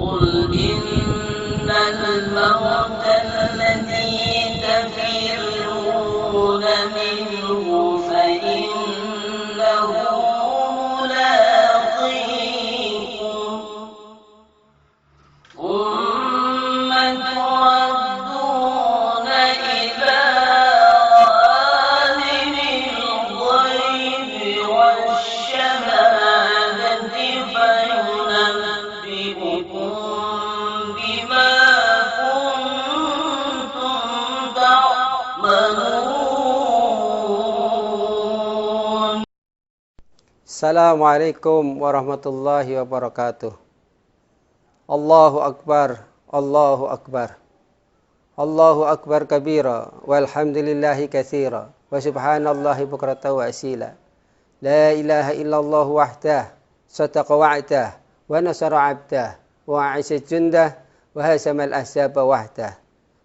قل إن الموت الذي تفرون منه فإنه ملاقيكم ثم تردون إلى عالم الغيب والشهادة فينبئكم بما كنتم تعملون. Assalamualaikum warahmatullahi wabarakatuh. Allahu Akbar, Allahu Akbar. Allahu Akbar kabira, walhamdulillahi katsira, wa subhanallahi bukratan wa asila. La ilaha illallah wahdah, sadaqa wa'dah, wa nasara 'abdah, wa a'isa jundah, wa hasamal ahzaba wahdah.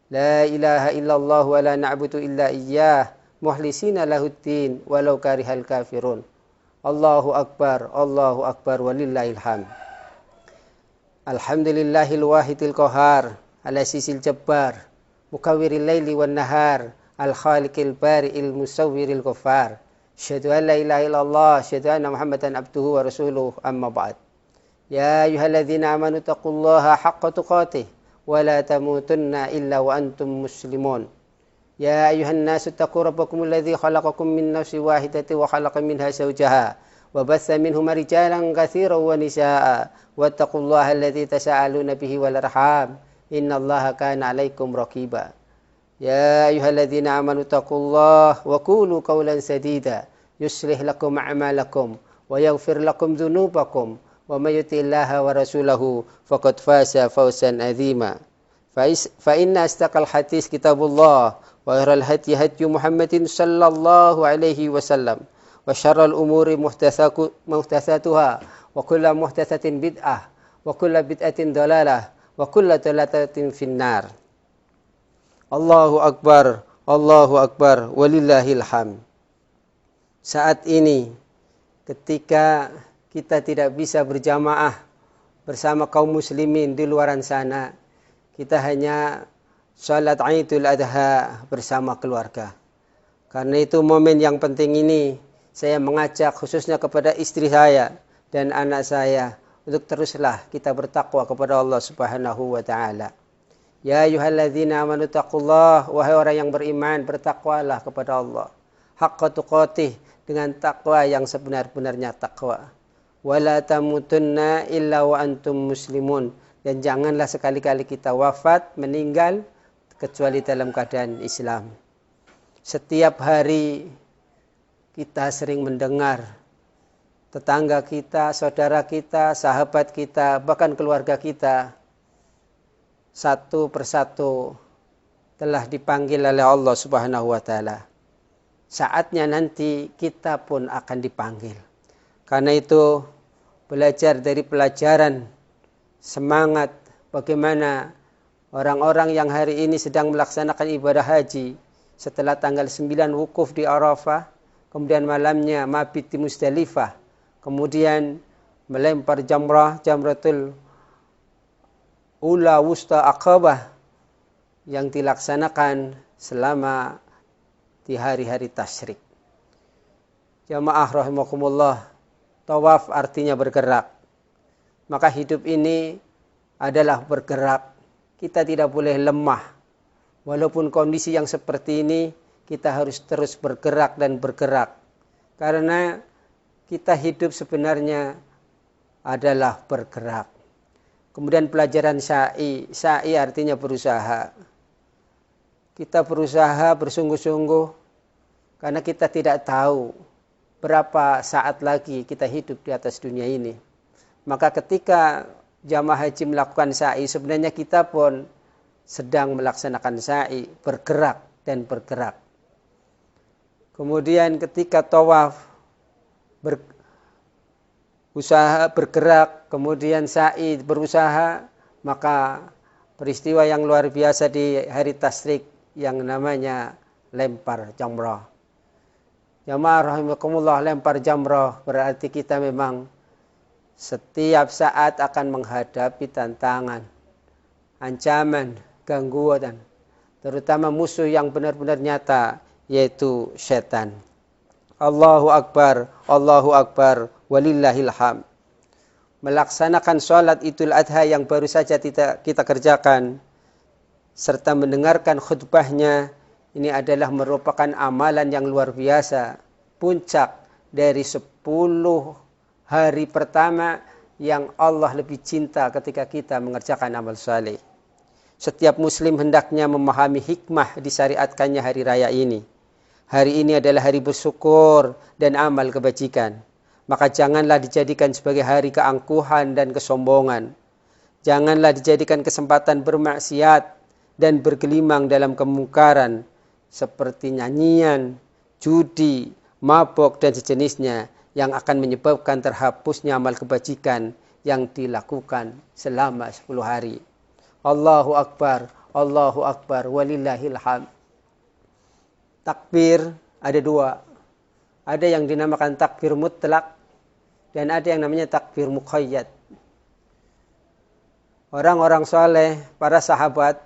La ilaha illallah wa la na'budu illa iyyah, mukhlisina lahuddin, walau karihal kafirun. Allahu Akbar, walillahil hamd. Alhamdulillahil wahidil qahar, al-asisil jabbar, mukawwiril laili wan nahar, al-khaliqil bari'il musawwiril ghaffar. Asyhadu an la ilaha illallah, asyhadu anna Muhammadan abduhu wa rasuluhu, amma ba'd. Ya ayyuhalladzina amanu taqullaha haqqa tuqatih wa la tamutunna illa wa antum muslimun. Ya ayuhan nasu taqu rabbakumul ladzi khalaqakum min nafsin wahidatin wa khalaqa minha zawjaha wa batha minhuma rijalan katsiran wa nisaa'a wattaqullaha alladzi tasaaluna bihi wal arham innallaha kana 'alaikum raqiba. Ya ayyuhalladzina amanu taqullaha wa qulu qawlan sadida yuslih lakum a'malakum wa yaghfir lakum dzunubakum wa may yuti'illaha wa rasulahu faqad faza fawzan 'azima. Fa inna astaqal hadis kitabullah wa khairal hadi hadi Muhammadin sallallahu alaihi wasallam wa syarrul umuri muhdatsatuha wa kullu muhdatsatin bid'ah wa kullu bid'atin dhalalah wa kullu dhalalatin finnar. Allahu Akbar, walillahil hamd. Saat ini ketika kita tidak bisa berjamaah bersama kaum muslimin di luaran sana, kita hanya salat Idul Adha bersama keluarga. Karena itu momen yang penting ini saya mengajak khususnya kepada istri saya dan anak saya untuk teruslah kita bertakwa kepada Allah Subhanahu wa taala. Ya ayyuhalladzina amanu taqullaha, wahai orang yang beriman, bertakwalah kepada Allah haqqa tuqatih, dengan takwa yang sebenar-benarnya takwa. Wala tamutunna illa wa antum muslimun, dan janganlah sekali-kali kita wafat, meninggal kecuali dalam keadaan Islam. Setiap hari kita sering mendengar tetangga kita, saudara kita, sahabat kita, bahkan keluarga kita satu persatu telah dipanggil oleh Allah Subhanahu wa taala. Saatnya nanti kita pun akan dipanggil. Karena itu belajar dari pelajaran semangat bagaimana orang-orang yang hari ini sedang melaksanakan ibadah haji setelah tanggal 9 wukuf di Arafah, kemudian malamnya mabit di Musdalifah, kemudian melempar jamratul ula wusta aqabah yang dilaksanakan selama di hari-hari tasyrik. Jamaah rahimakumullah, tawaf artinya bergerak. Maka hidup ini adalah bergerak. Kita tidak boleh lemah. Walaupun kondisi yang seperti ini, kita harus terus bergerak dan bergerak. Karena kita hidup sebenarnya adalah bergerak. Kemudian pelajaran sa'i. Sa'i artinya berusaha. Kita berusaha bersungguh-sungguh karena kita tidak tahu berapa saat lagi kita hidup di atas dunia ini. Maka ketika jamaah haji melakukan sa'i, sebenarnya kita pun sedang melaksanakan sa'i, bergerak dan bergerak. Kemudian ketika tawaf, usaha bergerak, kemudian sa'i berusaha, maka peristiwa yang luar biasa di hari tasyrik yang namanya lempar jamrah. Jamaah rahimakumullah, lempar jamrah berarti kita memang setiap saat akan menghadapi tantangan, ancaman, gangguan, terutama musuh yang benar-benar nyata, yaitu setan. Allahu Akbar, walillahil hamd. Melaksanakan sholat Idul Adha yang baru saja kita kerjakan, serta mendengarkan khutbahnya, ini adalah merupakan amalan yang luar biasa. Puncak dari 10 hari pertama yang Allah lebih cinta ketika kita mengerjakan amal saleh. Setiap muslim hendaknya memahami hikmah disyariatkannya hari raya ini. Hari ini adalah hari bersyukur dan amal kebajikan. Maka janganlah dijadikan sebagai hari keangkuhan dan kesombongan. Janganlah dijadikan kesempatan bermaksiat dan bergelimang dalam kemungkaran seperti nyanyian, judi, mabok dan sejenisnya yang akan menyebabkan terhapusnya amal kebajikan yang dilakukan selama 10 hari. Allahu Akbar, walillahil hamd. Takbir ada 2. Ada yang dinamakan takbir mutlak dan ada yang namanya takbir muqayyad. Orang-orang soleh, para sahabat,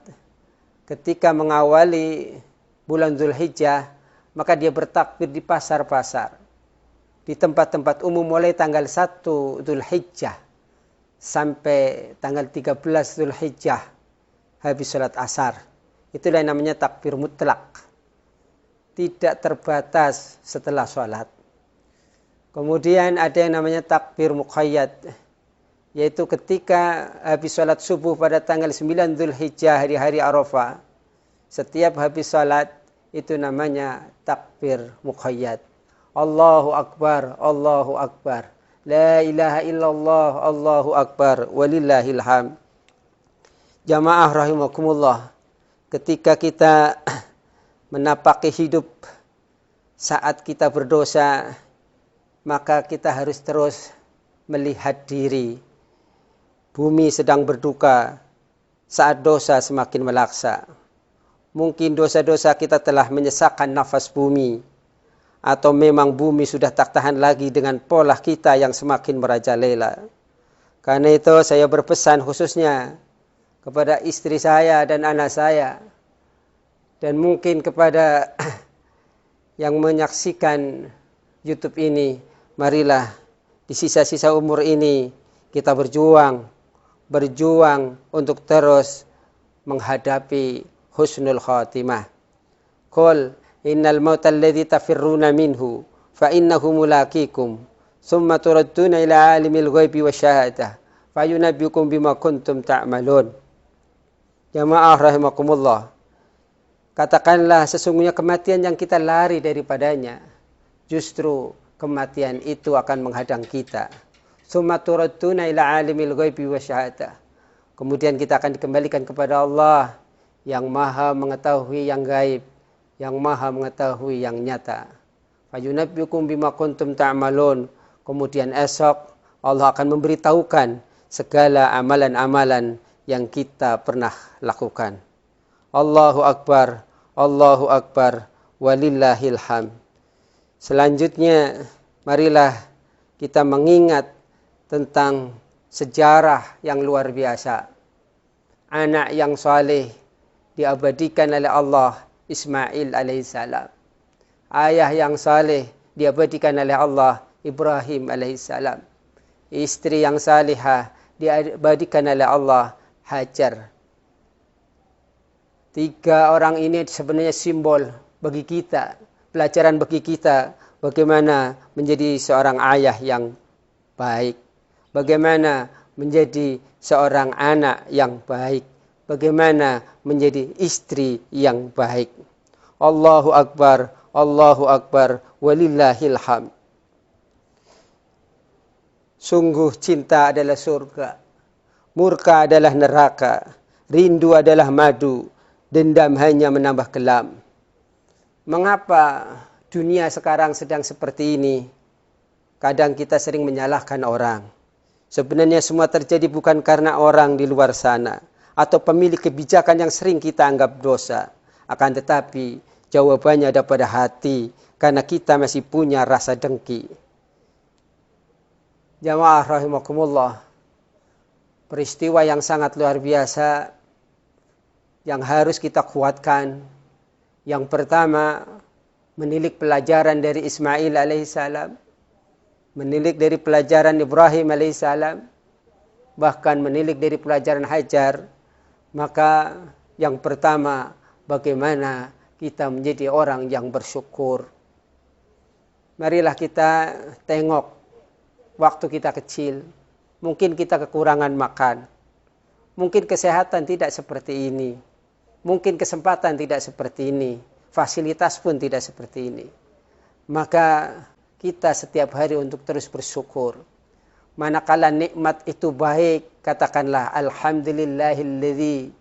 ketika mengawali bulan Dzulhijjah, maka dia bertakbir di pasar-pasar, di tempat-tempat umum mulai tanggal 1 Dzulhijjah sampai tanggal 13 Dzulhijjah habis sholat asar. Itulah yang namanya takbir mutlak. Tidak terbatas setelah sholat. Kemudian ada yang namanya takbir muqayyad, yaitu ketika habis sholat subuh pada tanggal 9 Dzulhijjah hari-hari Arafah, setiap habis sholat itu namanya takbir muqayyad. Allahu Akbar, la ilaha illallah, Allahu Akbar, walillahil hamd. Jamaah rahimakumullah, ketika kita menapaki hidup saat kita berdosa, maka kita harus terus melihat diri. Bumi sedang berduka saat dosa semakin melaksa. Mungkin dosa-dosa kita telah menyesakkan nafas bumi, atau memang bumi sudah tak tahan lagi dengan pola kita yang semakin merajalela. Karena itu saya berpesan khususnya kepada istri saya dan anak saya, dan mungkin kepada yang menyaksikan YouTube ini, marilah di sisa-sisa umur ini kita berjuang untuk terus menghadapi husnul khatimah. Qul innal mautal ladzi tafirruna minhu fa innahu mulaqikum thumma turadduna ila alimil ghaibi wasyahadah fayunabbiukum bima kuntum ta'malun. Jamaah rahimakumullah, katakanlah sesungguhnya kematian yang kita lari daripadanya, justru kematian itu akan menghadang kita. Tsumma turadduna ila alimil ghaibi wasyahadah. Kemudian kita akan dikembalikan kepada Allah yang maha mengetahui yang gaib, yang maha mengetahui yang nyata. Fayunabbiukum bima kuntum ta'malun. Kemudian esok Allah akan memberitahukan segala amalan-amalan yang kita pernah lakukan. Allahu Akbar, walillahil hamd. Selanjutnya, marilah kita mengingat tentang sejarah yang luar biasa. Anak yang saleh diabadikan oleh Allah, Ismail alaihissalam. Ayah yang saleh diabadikan oleh Allah, Ibrahim alaihissalam. Istri yang salihah diabadikan oleh Allah, Hajar. 3 orang ini sebenarnya simbol bagi kita, pelajaran bagi kita bagaimana menjadi seorang ayah yang baik, bagaimana menjadi seorang anak yang baik, bagaimana menjadi istri yang baik. Allahu Akbar, walillahil hamd. Sungguh cinta adalah surga, murka adalah neraka, rindu adalah madu, dendam hanya menambah kelam. Mengapa dunia sekarang sedang seperti ini? Kadang kita sering menyalahkan orang. Sebenarnya semua terjadi bukan karena orang di luar sana atau pemilik kebijakan yang sering kita anggap dosa. Akan tetapi jawabannya ada pada hati, karena kita masih punya rasa dengki. Jamaah rahimakumullah, peristiwa yang sangat luar biasa yang harus kita kuatkan. Yang pertama, menilik pelajaran dari Ismail alaihissalam, menilik dari pelajaran Ibrahim alaihissalam, bahkan menilik dari pelajaran Hajar. Maka yang pertama, bagaimana kita menjadi orang yang bersyukur. Marilah kita tengok waktu kita kecil. Mungkin kita kekurangan makan. Mungkin kesehatan tidak seperti ini. Mungkin kesempatan tidak seperti ini. Fasilitas pun tidak seperti ini. Maka kita setiap hari untuk terus bersyukur. Manakala nikmat itu baik, katakanlah Alhamdulillahilladzi,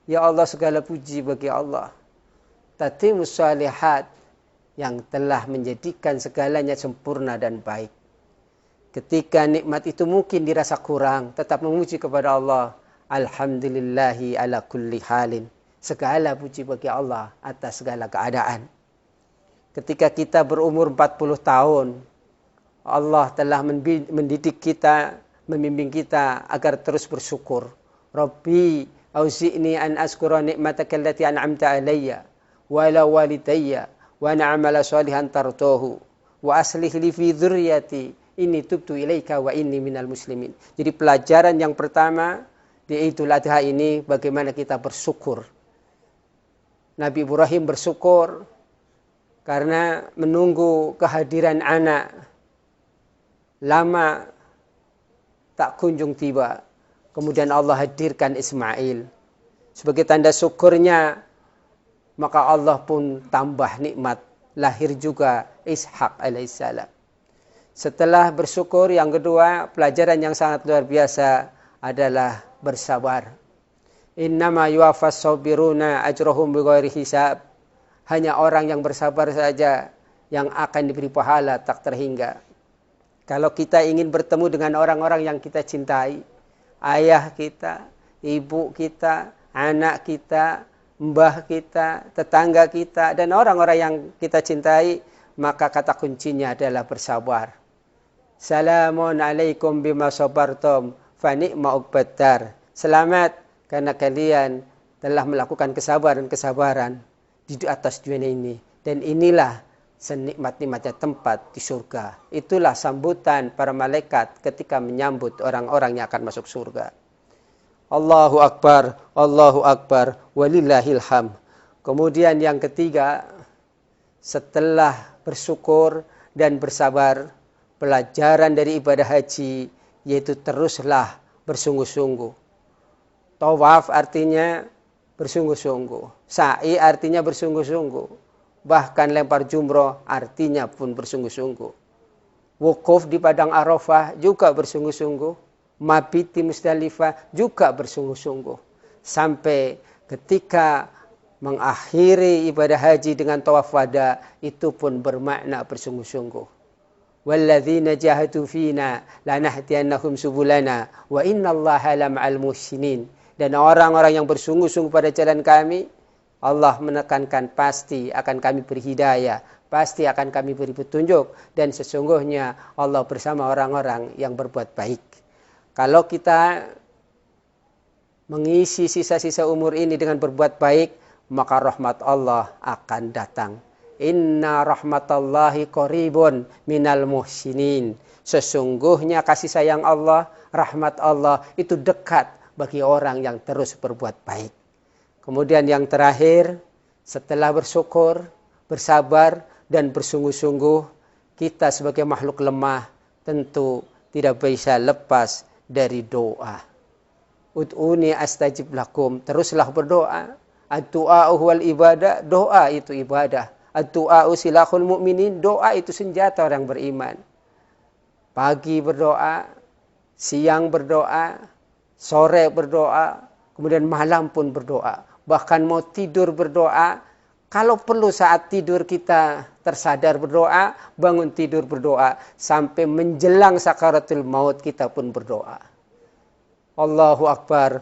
ya Allah, segala puji bagi Allah. Tatimus shalihat, yang telah menjadikan segalanya sempurna dan baik. Ketika nikmat itu mungkin dirasa kurang, tetap memuji kepada Allah. Alhamdulillahi ala kulli halin. Segala puji bagi Allah atas segala keadaan. Ketika kita berumur 40 tahun, Allah telah mendidik kita, membimbing kita agar terus bersyukur. Rabbi auzi'ni an askura ni'mataka allati an'amta alayya wa ala walidayya wa na'amala shalihan tardahu wa aslih li fi dzurriyyati inni tubtu ilaika wa inni minal muslimin. Jadi pelajaran yang pertama di Idul Adha ini, bagaimana kita bersyukur. Nabi Ibrahim bersyukur karena menunggu kehadiran anak lama tak kunjung tiba. Kemudian Allah hadirkan Ismail. Sebagai tanda syukurnya, maka Allah pun tambah nikmat. Lahir juga Ishak alaihissalam. Setelah bersyukur, yang kedua, pelajaran yang sangat luar biasa adalah bersabar. Innama yuwaffas sabiruna ajrahum bighairi hisab. Hanya orang yang bersabar saja yang akan diberi pahala tak terhingga. Kalau kita ingin bertemu dengan orang-orang yang kita cintai, ayah kita, ibu kita, anak kita, mbah kita, tetangga kita, dan orang-orang yang kita cintai, maka kata kuncinya adalah bersabar. Salamun alaikum bima sabartum fa ni'ma uqbaddar. Selamat karena kalian telah melakukan kesabaran di atas dunia ini. Dan inilah senikmat-nikmatnya tempat di surga. Itulah sambutan para malaikat ketika menyambut orang-orang yang akan masuk surga. Allahu Akbar, walillahil hamd. Kemudian yang ketiga, setelah bersyukur dan bersabar, pelajaran dari ibadah haji yaitu teruslah bersungguh-sungguh. Tawaf artinya bersungguh-sungguh. Sa'i artinya bersungguh-sungguh. Bahkan lempar jumroh artinya pun bersungguh-sungguh. Wukuf di padang Arafah juga bersungguh-sungguh. Mabit di Musdalifah juga bersungguh-sungguh. Sampai ketika mengakhiri ibadah haji dengan tawaf wada, itu pun bermakna bersungguh-sungguh. Walladzina jahadu fina lanahdiyannahum subulana wa innallaha lama'al muhsinin. Dan orang-orang yang bersungguh-sungguh pada jalan kami, Allah menekankan pasti akan kami beri hidayah, pasti akan kami beri petunjuk, dan sesungguhnya Allah bersama orang-orang yang berbuat baik. Kalau kita mengisi sisa-sisa umur ini dengan berbuat baik, maka rahmat Allah akan datang. Inna rahmatallahi qaribun minal muhsinin. Sesungguhnya kasih sayang Allah, rahmat Allah itu dekat bagi orang yang terus berbuat baik. Kemudian yang terakhir, setelah bersyukur, bersabar, dan bersungguh-sungguh, kita sebagai makhluk lemah tentu tidak bisa lepas dari doa. Ud'uni astajib lakum. Teruslah berdoa. Ad-du'a'u wal ibadah. Doa itu ibadah. Ad-du'a'u silahul mu'minin. Doa itu senjata orang beriman. Pagi berdoa, siang berdoa, sore berdoa, kemudian malam pun berdoa. Bahkan mau tidur berdoa. Kalau perlu saat tidur kita tersadar berdoa, bangun tidur berdoa. Sampai menjelang sakaratul maut kita pun berdoa. Allahu Akbar,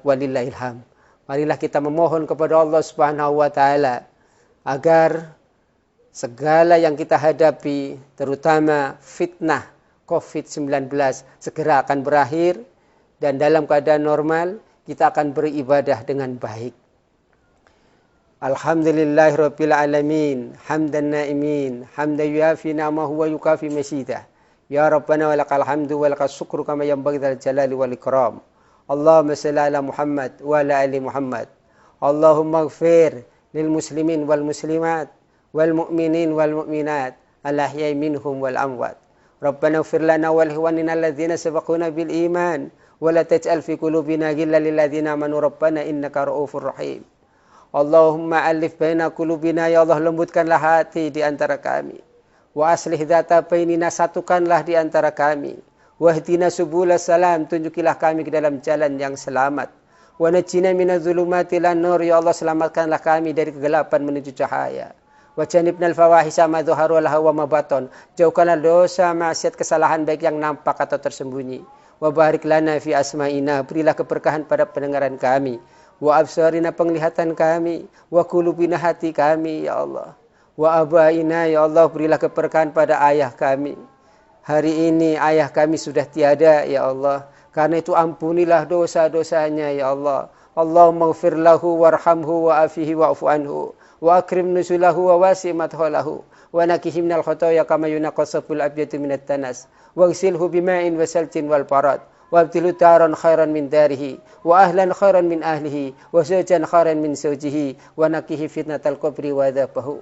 walillahil hamd. Marilah kita memohon kepada Allah Subhanahu wa taala agar segala yang kita hadapi, terutama fitnah COVID-19 segera akan berakhir dan dalam keadaan normal kita akan beribadah dengan baik. Alhamdulillahirabbil alamin, hamdan naimin, hamdan yuafi ni'amahu wa yukafi masidah. Ya Rabbana walakal hamdu walakal syukru kama yanbaghi dzal jalali wal ikram. Allahumma shalli ala Muhammad wa ala ali Muhammad. Allahumma ighfir lil muslimin wal muslimat wal mu'minin wal mu'minat al-ahya'i minhum wal amwat. Rabbana ighfir lana wa li ikhwanina alladhina sabaquna bil iman wa la taj'al fi qulubina ghillan lil ladzina amanu rabbana innaka ra'ufur rahim. Allahumma alif baina qulubina, ya Allah lembutkanlah hati di antara kami. Wa aslih dzata bainina, satukanlah di antara kami. Wahdina subulas salam, tunjukilah kami ke dalam jalan yang selamat. Wa najjina minadz zulumati ilan nur, ya Allah selamatkanlah kami dari kegelapan menuju cahaya. Wa janibnal fawahisha ma dzahara wa ma baton, jauhkanlah dosa, maksiat, kesalahan baik yang nampak atau tersembunyi. Wa barik lana fi asma'ina, berilah keberkahan pada pendengaran kami. Wa absarina, penglihatan kami. Wa qulubina, hati kami, ya Allah. Wa abaina, ya Allah berilah keberkahan pada ayah kami. Hari ini ayah kami sudah tiada, ya Allah. Karena itu ampunilah dosa-dosanya, ya Allah. Allahumma ighfir lahu warhamhu wa afihi wa'fu anhu. Wa akrim nusulahu wa wasi' madkhalahu. Wa nakihi minal khotoya kama yunaqasabul abyadu minat tanas. Wa ghsilhu bima'in wa saltin wal parad. Wa abdilu daran khairan min darihi. Wa ahlan khairan min ahlihi. Wa zawjan khairan min zawjihi. Wa nakihi fitnatal qabri wa adzabahu.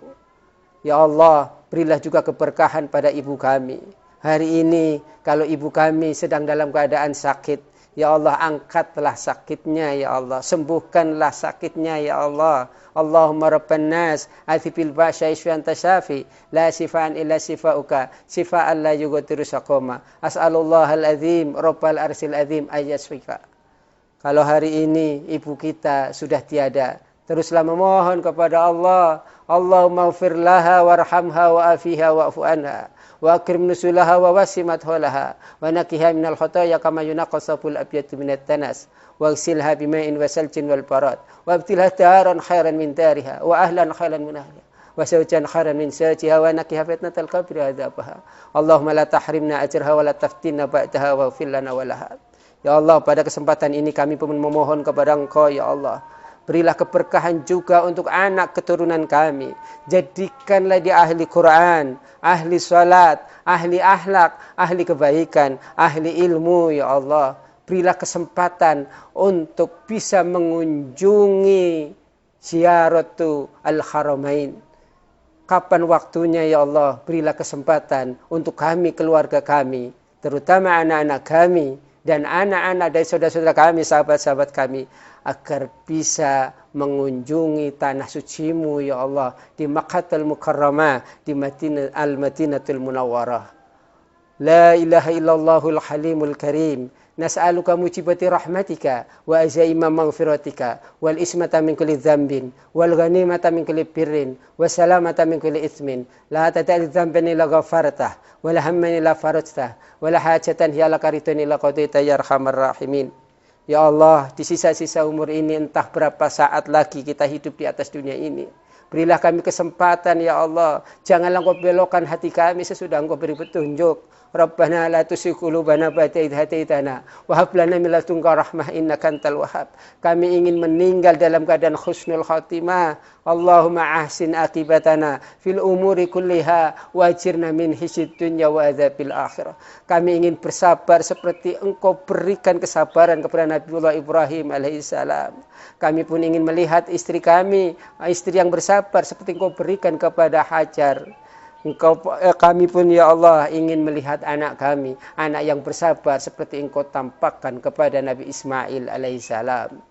Ya Allah, berilah juga keberkahan pada ibu kami. Hari ini kalau ibu kami sedang dalam keadaan sakit, ya Allah angkatlah sakitnya, ya Allah sembuhkanlah sakitnya, ya Allah. Allahumma rabban nas athibil ba'sa isfian tasyafi la sifaan illa sifauka sifaan la yughadiru saqama as'alullahal azim rabbal arsil azim ayyasfika. Kalau hari ini ibu kita sudah tiada, teruslah memohon kepada Allah. Allahumma ighfir laha warhamha wa afiha wa'fu anha wa akrim nusulaha wa wasi' madkhalaha wa naqiha minal khotoya kama yunaqasabul abyadu minat tanas wa ghsilha bima'in wa saljin wal barad wa abdilha daran khairan min dariha wa ahlan khairan min ahliha wa zawjan khairan min zawjiha wa naqiha fitnatal qabri adzabaha. Allahumma la tahrimna ajraha wa la taftinna ba'daha wa ighfir lana wa laha. Ya Allah, pada kesempatan ini kami pun memohon kepada Engkau, ya Allah. Berilah keberkahan juga untuk anak keturunan kami. Jadikanlah dia ahli Quran, ahli salat, ahli akhlak, ahli kebaikan, ahli ilmu, ya Allah. Berilah kesempatan untuk bisa mengunjungi ziaratu al-haramain. Kapan waktunya, ya Allah? Berilah kesempatan untuk kami, keluarga kami, terutama anak-anak kami dan anak-anak dari saudara-saudara kami, sahabat-sahabat kami, agar bisa mengunjungi tanah sucimu, ya Allah, di Makkahul Mukarramah, di Madinatul Munawwarah. La ilaha illallahul halimul karim. Nas'aluka mujibati rahmatika wa azaima maghfiratika wal ismata min kulli dzambin wal ghanimata min kulli birrin wa salamata min kulli itsmin la tad'al dzamban illa ghafartah wa la hamman illa farajtah wa la hajatan hiya laka ridwan illa qadaita ya arhamar rahimin. Ya Allah, di sisa-sisa umur ini entah berapa saat lagi kita hidup di atas dunia ini. Berilah kami kesempatan, ya Allah. Janganlah Engkau belokkan hati kami sesudah Engkau beri petunjuk. Rabbana la tuzigh qulubana ba'da idh hadaitana wa hab lana min ladunka rahmah innaka antal wahhab. Kami ingin meninggal dalam keadaan husnul khatimah. Allahumma ahsin akibatana fil umuri kulliha wa ajirna min hisyid dunya wa adzabil akhirah. Kami ingin bersabar seperti Engkau berikan kesabaran kepada Nabiullah Ibrahim alaihissalam. Kami pun ingin melihat istri kami, istri yang bersabar seperti Engkau berikan kepada Hajar. Kami pun, ya Allah, ingin melihat anak kami, anak yang bersabar seperti Engkau tampakkan kepada Nabi Ismail alaihissalam.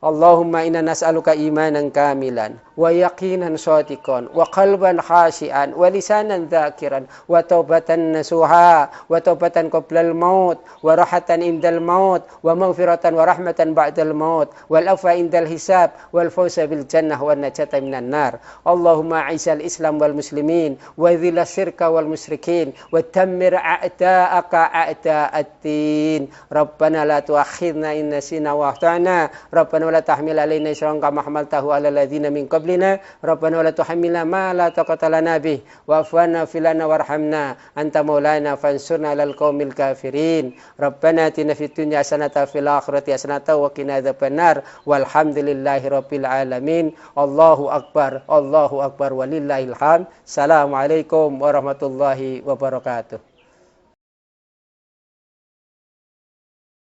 Allahumma inna nas'aluka imanan kamilan wa yaqinan shadiqan wa qalban khashi'an wa lisanan dzakiran wa taubatan nasuha wa taubatan qoblal maut wa rahatan indal maut wa maghfiratan wa rahmatan ba'dal maut wal afwa indal hisab wal fawza bil jannah wan najata minan nar. Allahumma a'izal islam wal muslimin wa dhil syirka wal musyrikin wa dammir a'da'aka a'da'ad-din. Rabbana la tu'akhidna in nasina wa akhtana. Rabbana wa la tahmil alaina isran kama hamaltahu 'alal ladzina min qablina rabbana wa la tuhammilna ma la taqata lana bih wa'fu 'anna waghfir lana warhamna anta maulana fansurna 'alal qaumil kafirin rabbana atina fid dunya hasanatan fil akhirati hasanatan wa qina adzabannar walhamdulillahi rabbil alamin. Allahu akbar, Allahu akbar, walillahil hamd. Assalamualaikum warahmatullahi wabarakatuh.